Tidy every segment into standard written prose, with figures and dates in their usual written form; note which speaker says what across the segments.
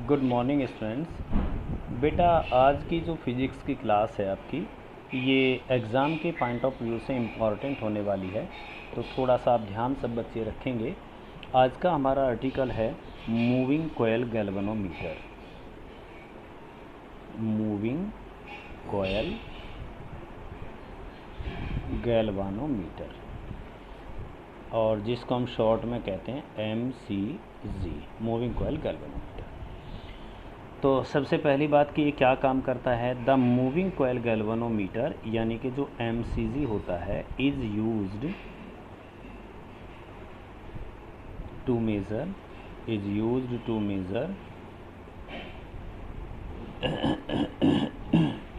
Speaker 1: Good morning students. बेटा, आज की जो फिज़िक्स की क्लास है आपकी, ये एग्ज़ाम के पॉइंट ऑफ व्यू से इम्पॉर्टेंट होने वाली है, तो थोड़ा सा आप ध्यान सब बच्चे रखेंगे। आज का हमारा आर्टिकल है moving coil galvanometer. Moving coil galvanometer, और जिसको हम शॉर्ट में कहते हैं MCG, मूविंग कोयल गैल्वेनोमीटर। तो सबसे पहली बात कि ये क्या काम करता है। द मूविंग कोयल गैल्वेनोमीटर यानी कि जो MCG होता है is used to measure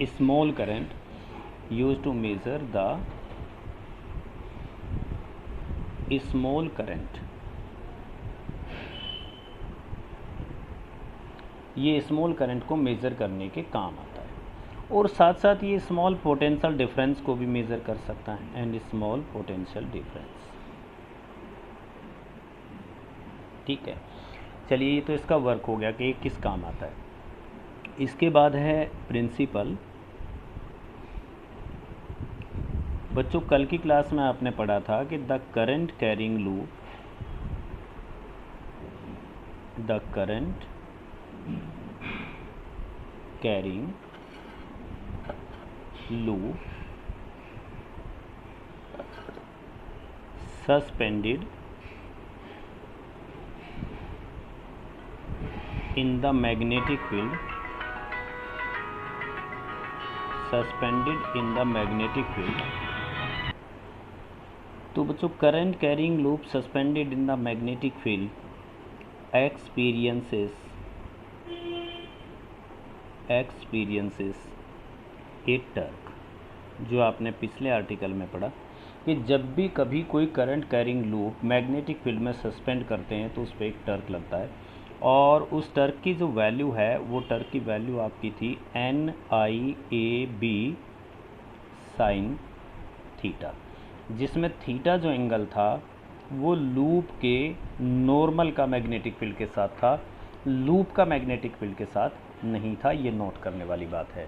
Speaker 1: small current, use to measure the small current. ये स्मॉल करंट को मेज़र करने के काम आता है, और साथ साथ ये स्मॉल पोटेंशियल डिफरेंस को भी मेज़र कर सकता है। एंड स्मॉल पोटेंशियल डिफरेंस, ठीक है। चलिए, ये तो इसका वर्क हो गया कि ये किस काम आता है। इसके बाद है प्रिंसिपल। बच्चों, कल की क्लास में आपने पढ़ा था कि the current carrying loop suspended in the magnetic field तो बच्चों, current carrying loop suspended in the magnetic field experiences a torque. जो आपने पिछले आर्टिकल में पढ़ा कि जब भी कभी कोई current carrying loop magnetic field में सस्पेंड करते हैं तो उस पर एक टर्क लगता है, और उस टर्क की जो वैल्यू है वो टर्क की वैल्यू आपकी थी NIAB साइन थीटा, जिसमें थीटा जो एंगल था वो लूप के नॉर्मल का मैग्नेटिक फील्ड के साथ था, लूप का मैग्नेटिक फील्ड के साथ नहीं था। ये नोट करने वाली बात है।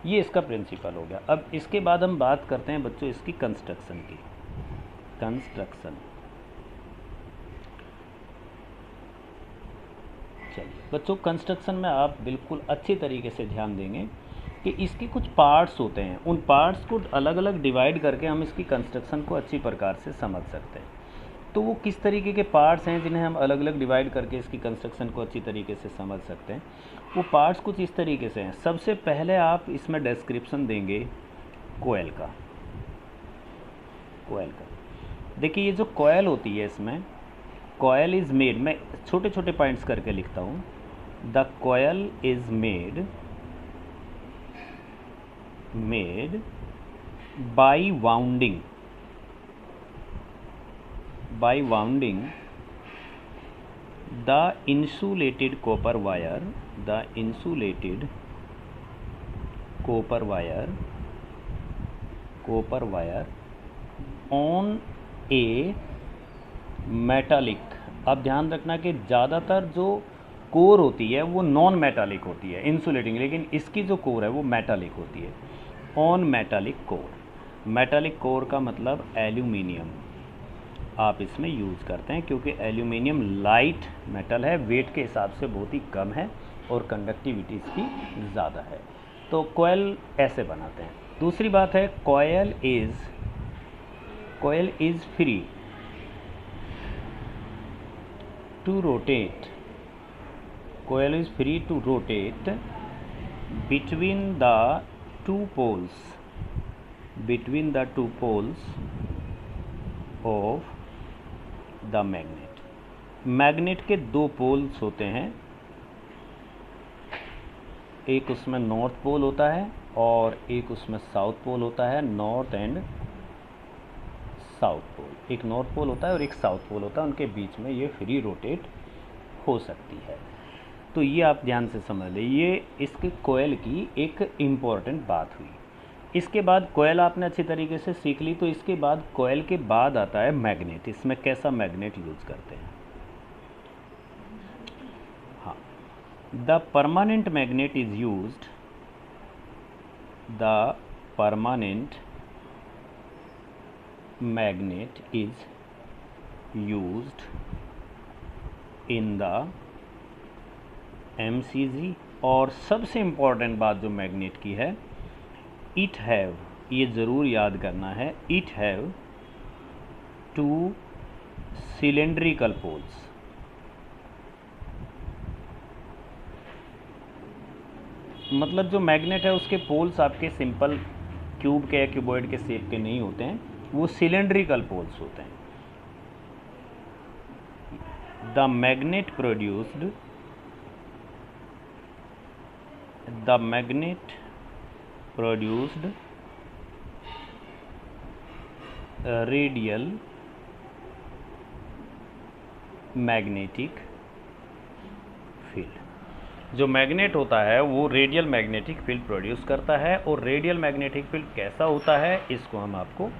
Speaker 1: ये इसका प्रिंसिपल हो गया। अब इसके बाद हम बात करते हैं बच्चों इसकी कंस्ट्रक्शन की। चलिए बच्चों, कंस्ट्रक्शन में आप बिल्कुल अच्छी तरीके से ध्यान देंगे कि इसके कुछ पार्ट्स होते हैं। उन पार्ट्स को अलग अलग डिवाइड करके हम इसकी कंस्ट्रक्शन को अच्छी प्रकार से समझ सकते हैं। तो वो किस तरीके के पार्ट्स हैं जिन्हें हम अलग अलग डिवाइड करके इसकी कंस्ट्रक्शन को अच्छी तरीके से समझ सकते हैं। वो पार्ट्स कुछ इस तरीके से हैं। सबसे पहले आप इसमें डिस्क्रिप्शन देंगे कोयल का। देखिए, ये जो कोयल होती है, इसमें कोयल इज़ मेड, मैं छोटे छोटे पॉइंट्स करके लिखता हूँ। The coil is made by winding the insulated copper wire on a metallic। अब ध्यान रखना कि ज़्यादातर जो कोर होती है वो नॉन मेटालिक होती है, इंसुलेटिंग, लेकिन इसकी जो कोर है वो मेटालिक होती है। ऑन मेटालिक कोर का मतलब एल्यूमिनियम आप इसमें यूज़ करते हैं, क्योंकि एल्यूमिनियम लाइट मेटल है, वेट के हिसाब से बहुत ही कम है और कंडक्टिविटी इसकी ज़्यादा है। तो कोयल ऐसे बनाते हैं। दूसरी बात है coil is free to rotate between the two poles of the magnet के दो पोल्स होते हैं। एक उसमें नॉर्थ पोल होता है और एक उसमें साउथ पोल होता है। नॉर्थ एंड साउथ पोल, एक नॉर्थ पोल होता है और एक साउथ पोल होता है। उनके बीच में ये फ्री रोटेट हो सकती है। तो ये आप ध्यान से समझ लें, ये इसके कोयल की एक इम्पॉर्टेंट बात हुई। इसके बाद कोयल आपने अच्छी तरीके से सीख ली। तो इसके बाद कोयल के बाद आता है मैग्नेट। इसमें कैसा मैग्नेट यूज़ करते हैं। हाँ, the permanent magnet is used, the permanent magnet is used in the MCG। और सबसे इम्पॉर्टेंट बात जो मैग्नेट की है, इट हैव, ये ज़रूर याद करना है, इट हैव 2 सिलेंड्रिकल पोल्स। मतलब जो मैग्नेट है उसके पोल्स आपके सिंपल क्यूब के या क्यूबॉइड के शेप के नहीं होते हैं, वो सिलेंड्रिकल पोल्स होते हैं। The magnet produced, the magnet produced radial magnetic field. जो मैग्नेट होता है वो रेडियल मैग्नेटिक फील्ड प्रोड्यूस करता है। और रेडियल मैग्नेटिक फील्ड कैसा होता है, इसको हम आपको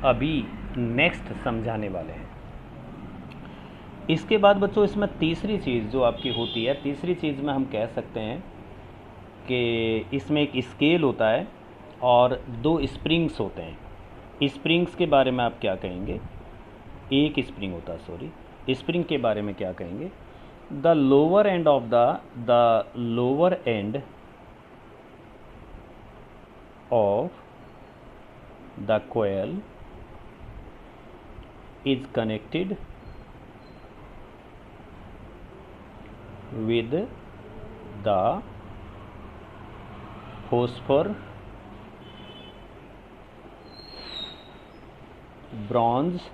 Speaker 1: अभी नेक्स्ट समझाने वाले हैं। इसके बाद बच्चों इसमें तीसरी चीज़ जो आपकी होती है, तीसरी चीज़ में हम कह सकते हैं कि इसमें एक स्केल होता है और 2 स्प्रिंग्स होते हैं। स्प्रिंग्स के बारे में आप क्या कहेंगे, एक स्प्रिंग होता है, सॉरी, स्प्रिंग के बारे में क्या कहेंगे, the lower end of the lower end of the coil is connected with the phosphor bronze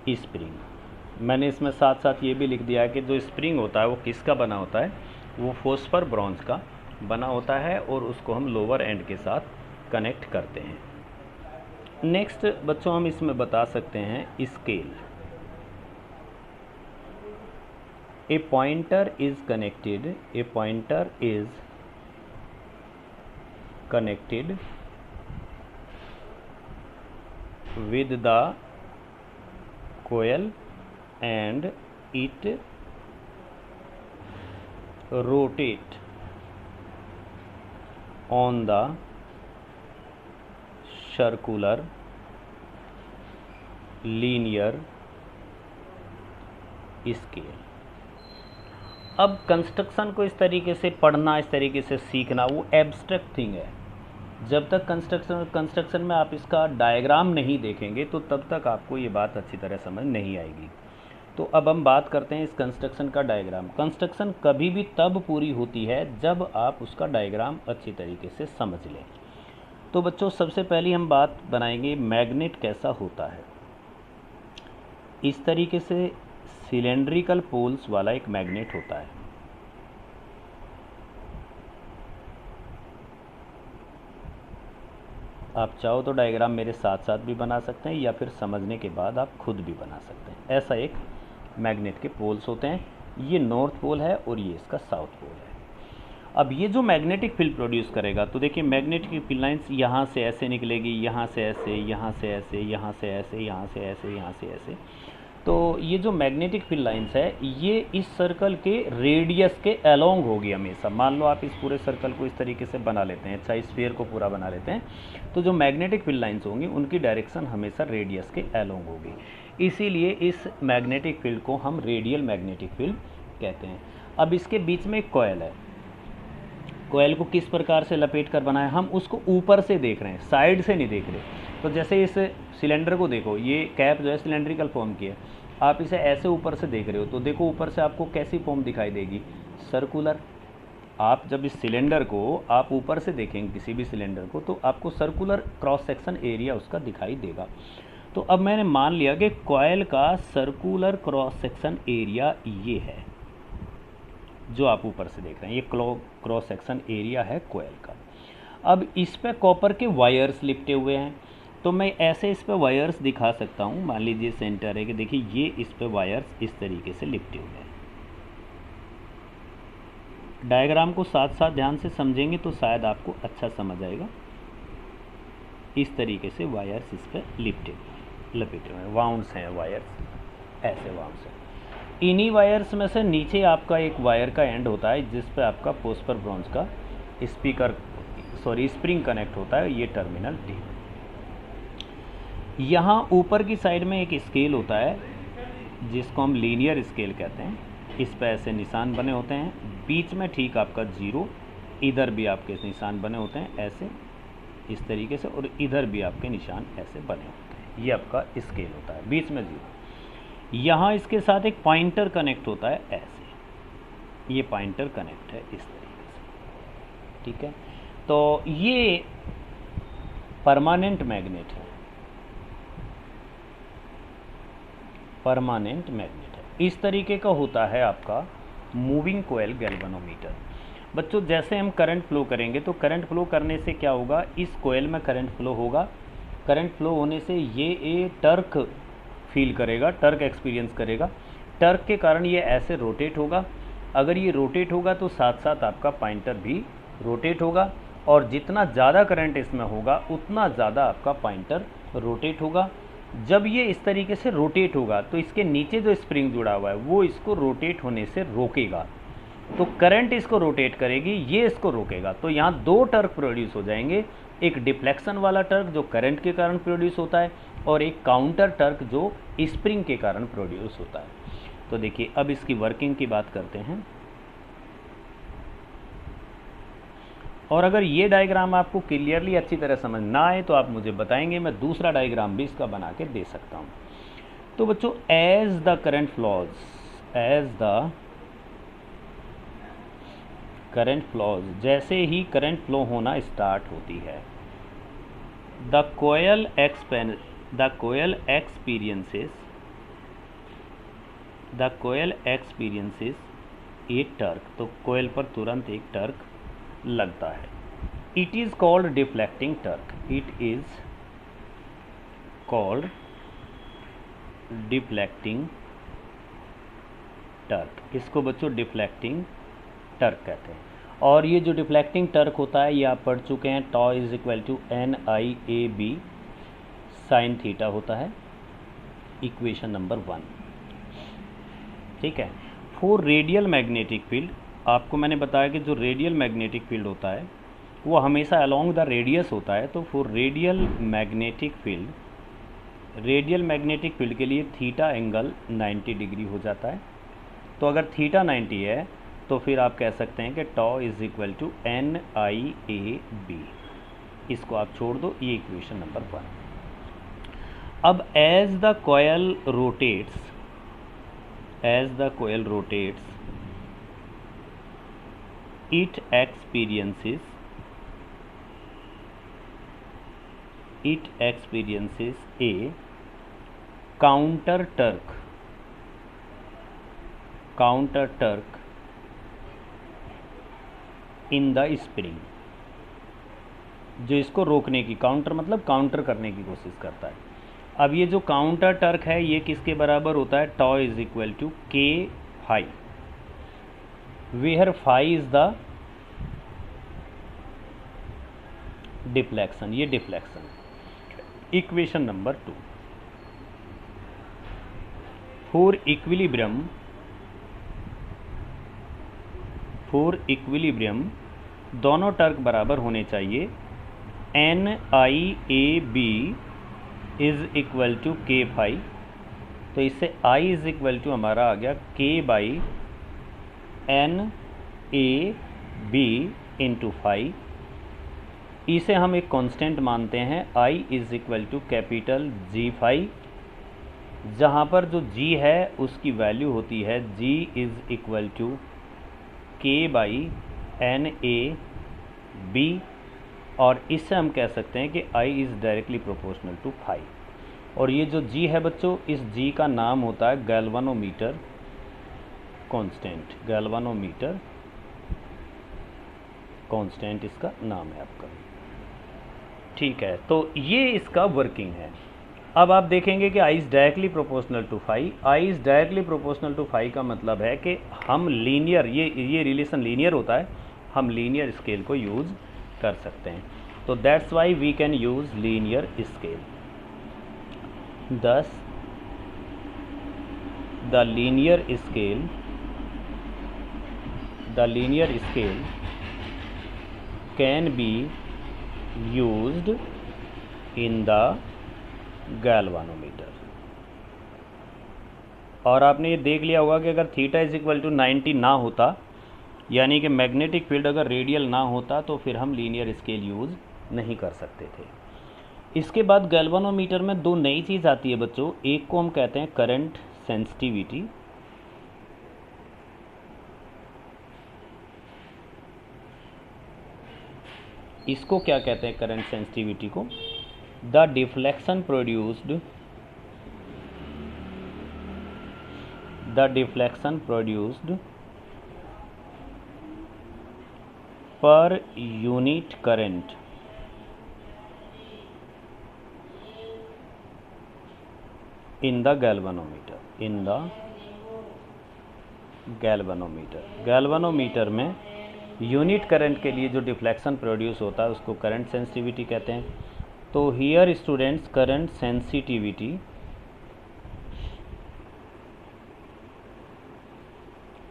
Speaker 1: spring. मैंने इसमें साथ साथ ये भी लिख दिया है कि जो स्प्रिंग होता है वो किसका बना होता है, वो फोस्फर ब्रॉन्ज का बना होता है और उसको हम लोअर एंड के साथ कनेक्ट करते हैं। नेक्स्ट बच्चों हम इसमें बता सकते हैं scale. A pointer is connected, A pointer is connected with the coil and it rotate on the circular linear scale। अब कंस्ट्रक्शन को इस तरीके से पढ़ना, इस तरीके से सीखना वो एब्स्ट्रैक्ट थिंग है। जब तक कंस्ट्रक्शन में आप इसका डायग्राम नहीं देखेंगे तो तब तक आपको ये बात अच्छी तरह समझ नहीं आएगी। तो अब हम बात करते हैं इस कंस्ट्रक्शन का डायग्राम। कंस्ट्रक्शन कभी भी तब पूरी होती है जब आप उसका डायग्राम अच्छी तरीके से समझ लें। तो बच्चों सबसे पहले हम बात बनाएंगे मैग्नेट कैसा होता है। इस तरीके से सिलेंड्रिकल पोल्स वाला एक मैग्नेट होता है। आप चाहो तो डायग्राम मेरे साथ साथ भी बना सकते हैं या फिर समझने के बाद आप खुद भी बना सकते हैं। ऐसा एक मैग्नेट के पोल्स होते हैं, ये नॉर्थ पोल है और ये इसका साउथ पोल है। अब ये जो मैग्नेटिक फील्ड प्रोड्यूस करेगा, तो देखिए मैग्नेटिक फील्ड लाइंस यहाँ से ऐसे निकलेगी, यहाँ से ऐसे, यहाँ से ऐसे, यहाँ से ऐसे, यहाँ से ऐसे, यहाँ से ऐसे। तो ये जो मैग्नेटिक फील्ड लाइंस है ये इस सर्कल के रेडियस के अलोंग होगी हमेशा। मान लो आप इस पूरे सर्कल को इस तरीके से बना लेते हैं, अच्छा स्फीयर को पूरा बना लेते हैं, तो जो मैग्नेटिक फील्ड लाइंस होंगी उनकी डायरेक्शन हमेशा रेडियस के अलोंग होगी। इसीलिए इस मैग्नेटिक फील्ड को हम रेडियल मैग्नेटिक फील्ड कहते हैं। अब इसके बीच में एक कॉइल है। कॉइल को किस प्रकार से लपेट कर बनाया, हम उसको ऊपर से देख रहे हैं, साइड से नहीं देख रहे। तो जैसे इस सिलेंडर को देखो, ये कैप जो है सिलेंड्रिकल फॉर्म की है, आप इसे ऐसे ऊपर से देख रहे हो तो देखो ऊपर से आपको कैसी फॉर्म दिखाई देगी, सर्कुलर। आप जब इस सिलेंडर को आप ऊपर से देखेंगे किसी भी सिलेंडर को तो आपको सर्कुलर क्रॉस सेक्शन एरिया उसका दिखाई देगा। तो अब मैंने मान लिया कि कॉइल का सर्कुलर क्रॉस सेक्शन एरिया ये है जो आप ऊपर से देख रहे हैं, ये क्रॉस सेक्शन एरिया है कॉइल का। अब इस पे कॉपर के वायर्स लिपटे हुए हैं, तो मैं ऐसे इस पे वायर्स दिखा सकता हूँ। मान लीजिए सेंटर है कि देखिए ये इस पे वायर्स इस तरीके से लिपटे हुए हैं। डायग्राम को साथ साथ ध्यान से समझेंगे तो शायद आपको अच्छा समझ आएगा। इस तरीके से वायर्स इस पे लपेटे हुए हैं, वाउंड्स हैं वायर्स, ऐसे वाउंड्स हैं। इन्हीं वायर्स में से नीचे आपका एक वायर का एंड होता है जिस पे आपका फोस्फर ब्रॉन्ज का स्प्रिंग कनेक्ट होता है, ये टर्मिनल टी। यहाँ ऊपर की साइड में एक स्केल होता है जिसको हम लीनियर स्केल कहते हैं। इस पे ऐसे निशान बने होते हैं, बीच में ठीक आपका 0, इधर भी आपके निशान बने होते हैं ऐसे इस तरीके से, और इधर भी आपके निशान ऐसे बने होते हैं। ये आपका स्केल होता है, बीच में 0। यहाँ इसके साथ एक पॉइंटर कनेक्ट होता है ऐसे, ये पॉइंटर कनेक्ट है इस तरीके से, ठीक है। तो ये परमानेंट मैग्नेट है, परमानेंट मैग्नेट है। इस तरीके का होता है आपका मूविंग कोयल गैल्वेनोमीटर। बच्चों जैसे हम करंट फ्लो करेंगे तो करंट फ्लो करने से क्या होगा, इस कोयल में करंट फ्लो होगा। करंट फ्लो होने से ये टर्क फील करेगा, टर्क एक्सपीरियंस करेगा। टर्क के कारण ये ऐसे रोटेट होगा। अगर ये रोटेट होगा तो साथ साथ आपका पॉइंटर भी रोटेट होगा, और जितना ज़्यादा करंट इसमें होगा उतना ज़्यादा आपका पॉइंटर रोटेट होगा। जब ये इस तरीके से रोटेट होगा तो इसके नीचे जो स्प्रिंग जुड़ा हुआ है वो इसको रोटेट होने से रोकेगा, तो करंट इसको रोटेट करेगी, ये इसको रोकेगा। तो यहाँ 2 टर्क प्रोड्यूस हो जाएंगे, एक डिफ्लेक्शन वाला टर्क जो करंट के कारण प्रोड्यूस होता है, और एक काउंटर टर्क जो स्प्रिंग के कारण प्रोड्यूस होता है। तो देखिए अब इसकी वर्किंग की बात करते हैं। और अगर ये डायग्राम आपको क्लियरली अच्छी तरह समझ ना आए तो आप मुझे बताएंगे, मैं दूसरा डायग्राम भी इसका बना के दे सकता हूँ। तो बच्चों एज द करंट फ्लोज, जैसे ही करंट फ्लो होना स्टार्ट होती है, the coil experiences a torque, तो कोयल पर तुरंत एक टर्क लगता है। It is called deflecting torque, it is called deflecting torque, इसको बच्चों डिफ्लेक्टिंग टर्क कहते हैं। और ये जो डिफ्लेक्टिंग टर्क होता है ये आप पढ़ चुके हैं, tau is equal to NIAB sine theta होता है, इक्वेशन नंबर 1, ठीक है। फॉर रेडियल मैग्नेटिक फील्ड, आपको मैंने बताया कि जो रेडियल मैग्नेटिक फील्ड होता है वो हमेशा अलोंग द रेडियस होता है। तो फॉर रेडियल मैग्नेटिक फील्ड के लिए थीटा एंगल 90 डिग्री हो जाता है। तो अगर थीटा 90 है तो फिर आप कह सकते हैं कि tau is equal to NIAB, इसको आप छोड़ दो, ये इक्वेशन नंबर 1। अब as the coil rotates it experiences a counter torque in the spring, जो इसको रोकने की, काउंटर मतलब काउंटर करने की कोशिश करता है। अब ये जो काउंटर टर्क है ये किसके बराबर होता है, tau is equal to K phi, where phi is the deflection, ये deflection. Equation number 2, for equilibrium दोनों टर्क बराबर होने चाहिए। NIAB is equal to K phi, तो इससे I इज इक्वल टू हमारा आ गया K by NAB into phi. इसे हम एक कांस्टेंट मानते हैं, I is equal to capital G phi, जहाँ पर जो G है उसकी वैल्यू होती है G is equal to K by NAB, और इससे हम कह सकते हैं कि I is directly proportional to phi. और ये जो G है बच्चों, इस G का नाम होता है गैल्वेनोमीटर कांस्टेंट इसका नाम है आपका, ठीक है। तो ये इसका वर्किंग है। अब आप देखेंगे कि I is directly proportional to phi. I is directly proportional to phi का मतलब है कि हम लीनियर, ये रिलेशन लीनियर होता है, हम लीनियर स्केल को यूज़ कर सकते हैं। तो that's why we can use linear scale. the linear scale can be used in the galvanometer। और आपने ये देख लिया होगा कि अगर थीटा इज इक्वल टू 90 ना होता, यानी कि मैग्नेटिक फील्ड अगर रेडियल ना होता, तो फिर हम लीनियर स्केल यूज़ नहीं कर सकते थे। इसके बाद गैल्वानोमीटर में दो नई चीज़ आती है बच्चों। एक को हम कहते हैं करंट सेंसिटिविटी, इसको क्या कहते हैं करंट सेंसिटिविटी को? The deflection produced per unit current in the galvanometer में यूनिट करंट के लिए जो डिफ्लेक्शन प्रोड्यूस होता है उसको करंट सेंसिटिविटी कहते हैं। तो हियर स्टूडेंट्स, करंट सेंसिटिविटी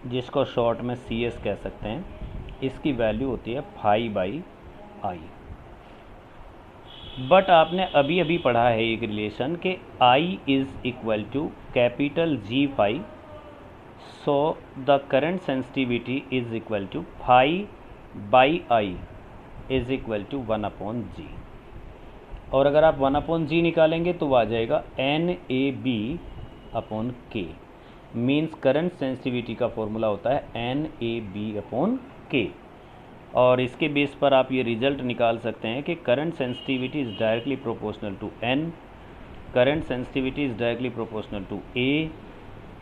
Speaker 1: जिसको शॉर्ट में CS कह सकते हैं, इसकी वैल्यू होती है phi/I। बट आपने अभी अभी पढ़ा है एक रिलेशन कि I is equal to capital G phi, so the current sensitivity is equal to phi/I is equal to 1/G। और अगर आप 1/G निकालेंगे तो आ जाएगा NAB/K। मीन्स करंट सेंसिटिविटी का फॉर्मूला होता है NAB/K। और इसके बेस पर आप ये रिजल्ट निकाल सकते हैं कि current sensitivity is directly proportional to N, current sensitivity is directly proportional to A,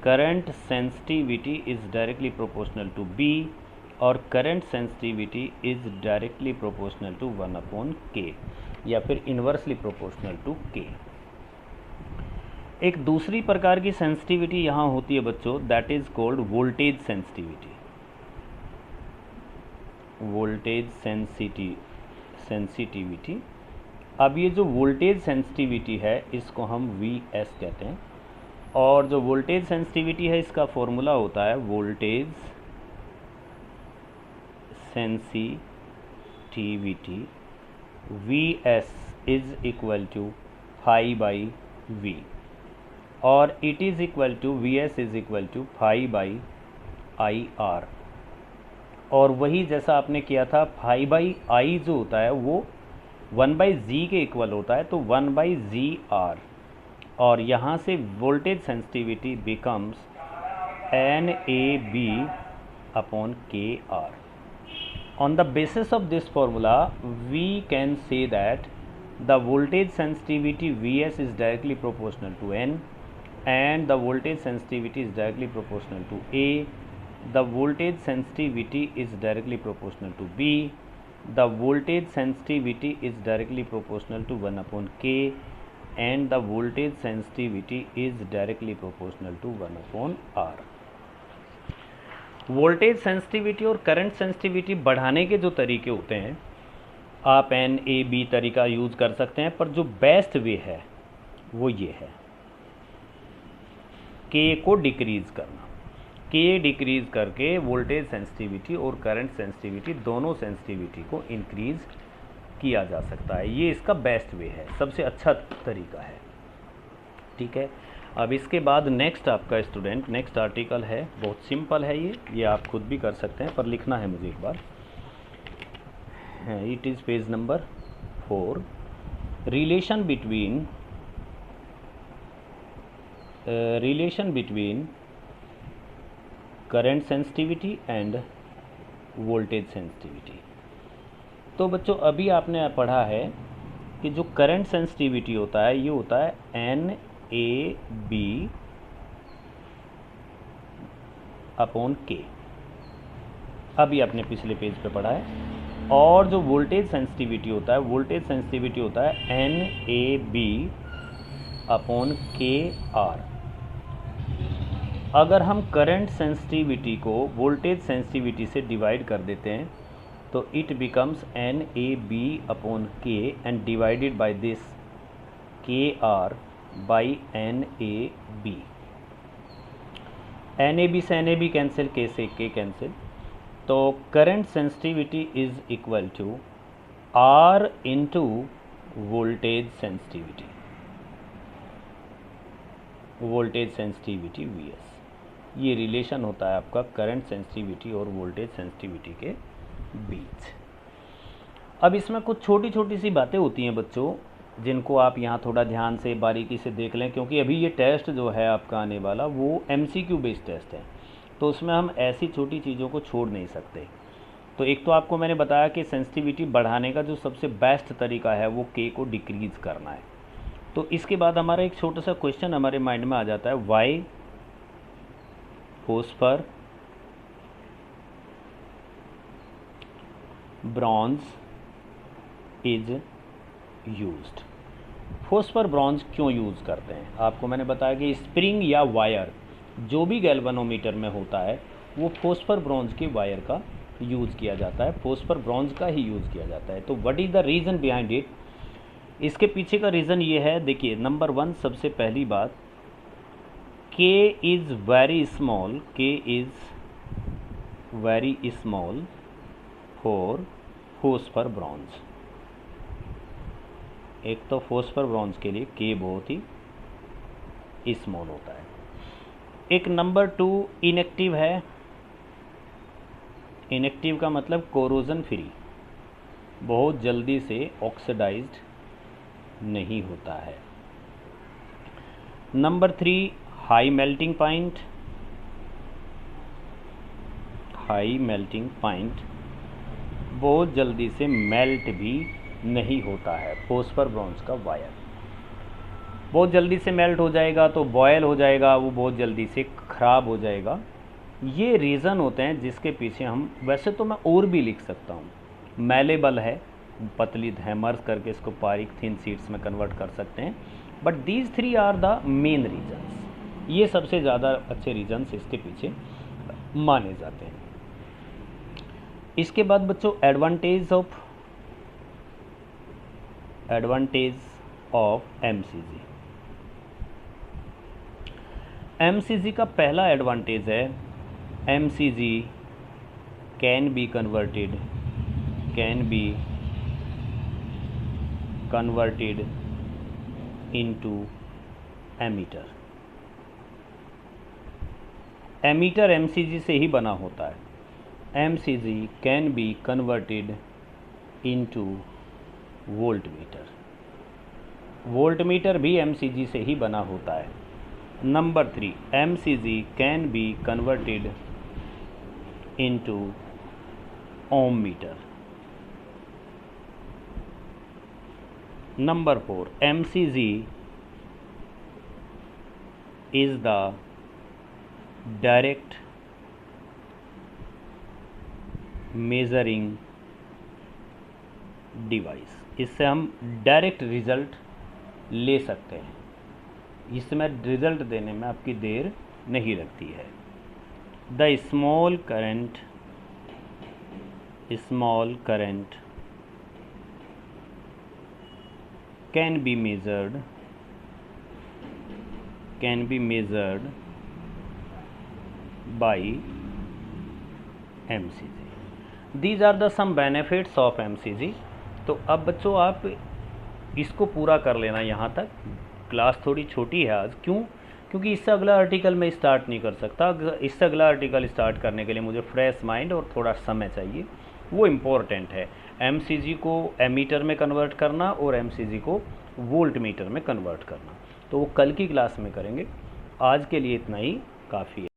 Speaker 1: current sensitivity is directly proportional to B, और current sensitivity is directly proportional to 1/K, या फिर इन्वर्सली प्रोपोर्शनल टू K। एक दूसरी प्रकार की sensitivity यहाँ होती है बच्चों, that is called voltage sensitivity. अब ये जो वोल्टेज सेंसिटिविटी है इसको हम VS कहते हैं, और जो वोल्टेज सेंसिटिविटी है इसका फॉर्मूला होता है voltage sensitivity VS is equal to phi/V, और it is equal to VS is equal to phi/IR। और वही जैसा आपने किया था, phi/I जो होता है वो 1/G के इक्वल होता है, तो 1/GR, और यहाँ से voltage sensitivity becomes NAB/KR। On the basis of this formula, we can say that the voltage sensitivity VS is directly proportional to N, and the voltage sensitivity is directly proportional to A. The voltage sensitivity is directly proportional to B. The voltage sensitivity is directly proportional to 1/K, and the voltage sensitivity is directly proportional to 1/R। Voltage sensitivity और current sensitivity बढ़ाने के जो तरीके होते हैं, आप NAB तरीका use कर सकते हैं, पर जो बेस्ट वे है वो ये है, K को डिक्रीज़ करना। K डिक्रीज़ करके वोल्टेज सेंसिटिविटी और करंट सेंसिटिविटी दोनों सेंसिटिविटी को इंक्रीज़ किया जा सकता है। ये इसका बेस्ट वे है, सबसे अच्छा तरीका है। ठीक है, अब इसके बाद नेक्स्ट आपका स्टूडेंट नेक्स्ट आर्टिकल है, बहुत सिंपल है ये आप खुद भी कर सकते हैं, पर लिखना है मुझे एक बार। It is page number 4। Relation between current sensitivity and voltage sensitivity. तो बच्चों अभी आपने पढ़ा है कि जो करंट सेंसिटिविटी होता है ये होता है NAB/K, अभी आपने पिछले पेज पे पढ़ा है। और जो वोल्टेज सेंसिटिविटी होता है NAB/KR। अगर हम करंट सेंसिटिविटी को वोल्टेज सेंसिटिविटी से डिवाइड कर देते हैं तो it becomes NAB/K and divided by this KR/NAB। NAB से NAB कैंसिल, K से K कैंसिल, तो current sensitivity is equal to R into voltage sensitivity, voltage sensitivity VS। ये रिलेशन होता है आपका करंट सेंसिटिविटी और वोल्टेज सेंसिटिविटी के बीच। अब इसमें कुछ छोटी छोटी सी बातें होती हैं बच्चों, जिनको आप यहाँ थोड़ा ध्यान से बारीकी से देख लें, क्योंकि अभी ये टेस्ट जो है आपका आने वाला वो MCQ बेस्ड टेस्ट है, तो उसमें हम ऐसी छोटी चीज़ों को छोड़ नहीं सकते। तो एक तो आपको मैंने बताया कि सेंसिटिविटी बढ़ाने का जो सबसे बेस्ट तरीका है वो K को डिक्रीज़ करना है। तो इसके बाद हमारा एक छोटा सा क्वेश्चन हमारे माइंड में आ जाता है, why phosphor bronze is used. Phosphor bronze क्यों यूज़ करते हैं? आपको मैंने बताया कि स्प्रिंग या वायर जो भी गैल्वेनोमीटर में होता है वो फॉस्फर ब्रॉन्ज के वायर का यूज़ किया जाता है, फॉस्फर ब्रॉन्ज का ही यूज़ किया जाता है। तो what is the reason behind it? इसके पीछे का रीज़न ये है, देखिए नंबर 1 सबसे पहली बात, K is very small, K is very small for phosphor bronze. एक तो फॉस्फर ब्रॉन्ज के लिए K बहुत ही स्मॉल होता है। एक नंबर 2 इनएक्टिव है। इनएक्टिव का मतलब कोरोजन फ्री, बहुत जल्दी से ऑक्सीडाइज्ड नहीं होता है। Number 3 high melting point, high melting point, बहुत जल्दी से मेल्ट भी नहीं होता है। फॉस्फर ब्रॉन्ज का वायर बहुत जल्दी से मेल्ट हो जाएगा तो बॉयल हो जाएगा, वो बहुत जल्दी से ख़राब हो जाएगा। ये रीज़न होते हैं जिसके पीछे हम, वैसे तो मैं और भी लिख सकता हूँ, मेलेबल है, पतली हैमर्स करके इसको बारीक थिन शीट्स में कन्वर्ट कर सकते हैं, but these 3 are the main reasons. ये सबसे ज़्यादा अच्छे रीजन्स इसके पीछे माने जाते हैं। इसके बाद बच्चों एडवांटेज ऑफ MCG। MCG का पहला एडवांटेज है, MCG can be converted into ammeter. Ammeter MCG से ही बना होता है। MCG can be converted into voltmeter. Voltmeter भी MCG से ही बना होता है। Number 3 MCG can be converted into ohm meter. Number 4 MCG is the direct measuring device. इससे हम डायरेक्ट रिज़ल्ट ले सकते हैं, इसमें रिज़ल्ट देने में आपकी देर नहीं लगती है। The small current can be measured by MCG. These are the some benefits of MCG। तो अब बच्चों आप इसको पूरा कर लेना यहाँ तक। क्लास थोड़ी छोटी है आज, क्यों? क्योंकि इससे अगला आर्टिकल मैं स्टार्ट नहीं कर सकता। इससे अगला आर्टिकल स्टार्ट करने के लिए मुझे फ्रेश माइंड और थोड़ा समय चाहिए, वो इम्पोर्टेंट है। MCG को एमीटर में कन्वर्ट करना और MCG को वोल्ट मीटर में कन्वर्ट करना, तो वो कल की क्लास में करेंगे। आज के लिए इतना ही काफ़ी है।